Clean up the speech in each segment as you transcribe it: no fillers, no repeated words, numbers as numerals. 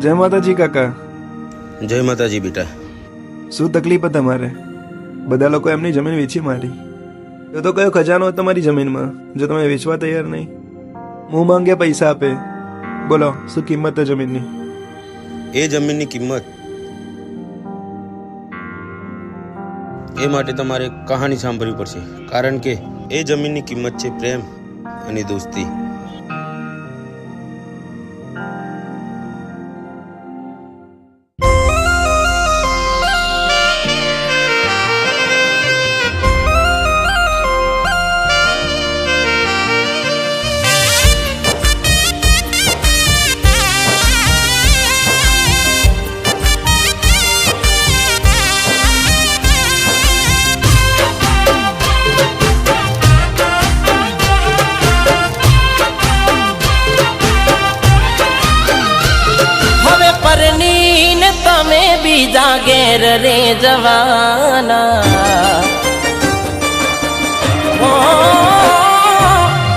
જય માતાજી કાકા. જય માતાજી બેટા. શું તકલીફ હતી તમારે? બધા લોકો એમની જમીન વેચી મારી. તો કયો ખજાનો હતો તમારી જમીનમાં જો તમે વેચવા તૈયાર નહીં? હું માંગે પૈસા આપે. બોલો શું કિંમત છે જમીનની? એ જમીનની કિંમત એ માટે તમારે કહાની સાંભળવી પડશે, કારણ કે એ જમીનની કિંમત છે પ્રેમ અને દોસ્તી. બીજા ઘેર રે જવાના,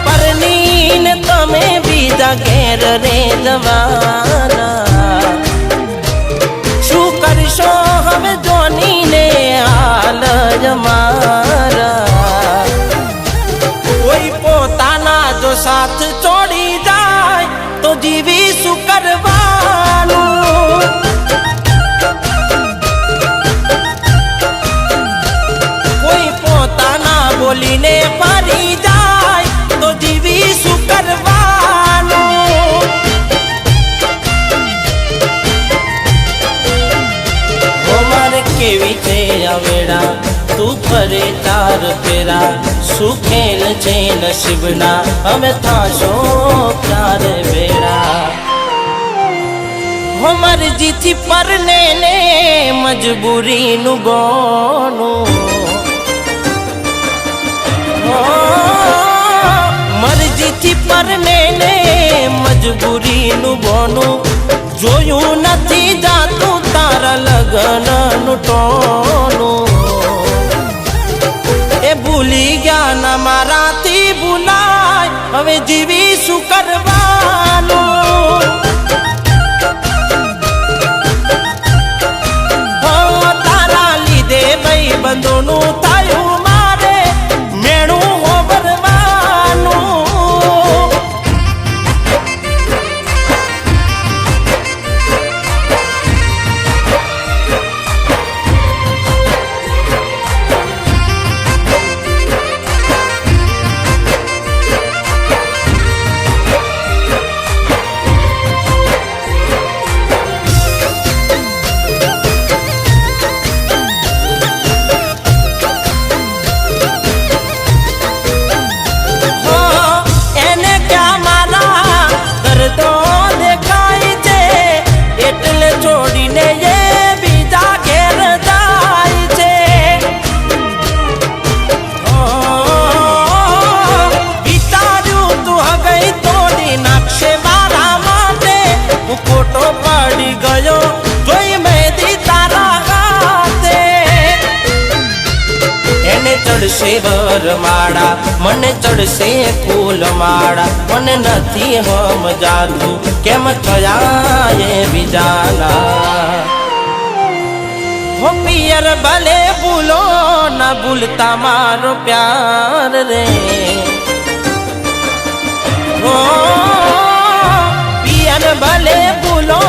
પરનીન તમે બીજા ઘેર રે જવાના. શું કરશો હવે જોનીને હાલ મારા? કોઈ પોતાના જો સાથ છોડી જાય તો જીવી શું કરવાનું? બોલીને ફરી જાય તો જીવી શું કરવાનું? મારે કેવી છે અવેડા તું ફરે તાર ફેરા, શું ખેલ છે નસીબના અમે થાશો ક્યારે બેડા? મરજીથી પરને ને મજબૂરીનું બોનું, મરજીથી પરને ને મજબૂરીનું બોનું. જોયું નથી જાતું તારા લગ્નનું ટોનું. એ ભૂલી ગયા ના મારાથી ભૂલાય, હવે જીવી શું કરવાનું? તારા લીધે ભાઈ બંધોનું થયું મારે મેણું ચડશે વરમાળા, મને ચડશે ફૂલ માળા. મને નથી સમજાતું કેમ થયા એ બીજાના. હો પિયર ભલે ભૂલો ના ભૂલતા મારો પ્યાર રે. હો પિયર ભલે ભૂલો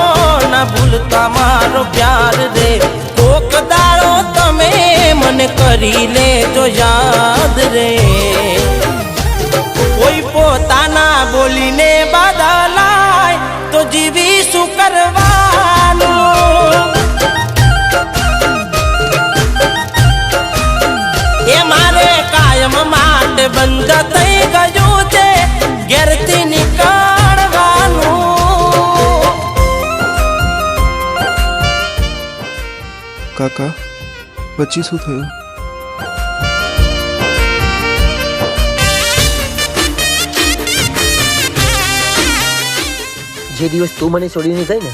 ના ભૂલતા મારો પ્યાર રે. કોક દાડો તમે મને કરી લેજો યાદ રે. કોઈ પોતાના બોલીને બદલાય તો જીવી શું કરવાનું? એ મારે કાયમ માટે બંધ થઈ ગયું છે ઘેરથી નીકળવાનું. કાકા પછી શું થયું? જે દિવસ તું મને છોડીને ગઈ ને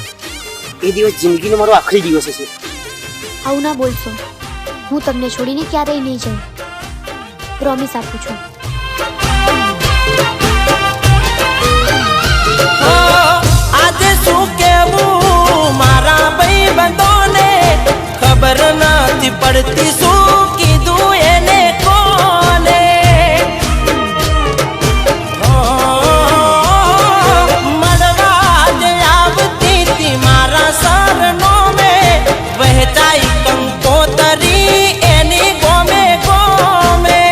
એ દિવસ જિંદગીનો મારો આખરી દિવસ હશે. આવું ના બોલશો, હું તમને છોડીને ક્યારેય નહીં જાઉં. પ્રોમિસ આપું છું. આજે શું કેવું ભાઈબંધોને ખબર નથી પડતી શું કીધું એને કોને. મળવા જ આવતી હતી મારા સરનો મેં વહેંચાઈ કંકોતરી એની ગોમે ગોમે.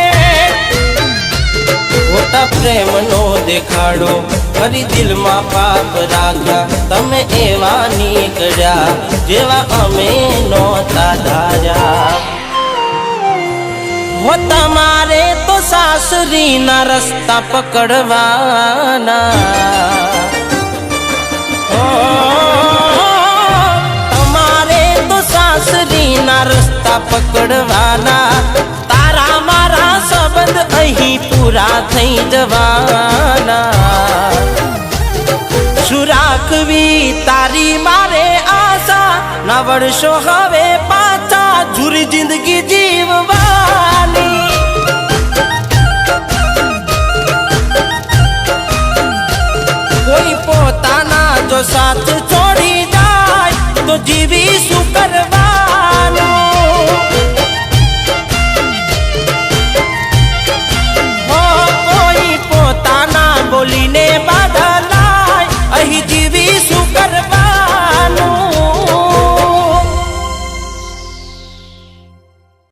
ખોટા પ્રેમનો દેખાડો ફરી દિલમાં પાપ રાખ્યા તમે એવા નીકળ્યા જેવા અમે નહોતા ધાર્યા. હો તમારે તો સાસરીના રસ્તા પકડવાના. હો તમારે તો સાસરીના રસ્તા પકડવાના. તારા મારા સંબંધ અહીં પૂરા થઈ જવાના. શું રાખવી તારી મારે આશા ના વર્ષો હવે પાછા જુરી જિંદગી જી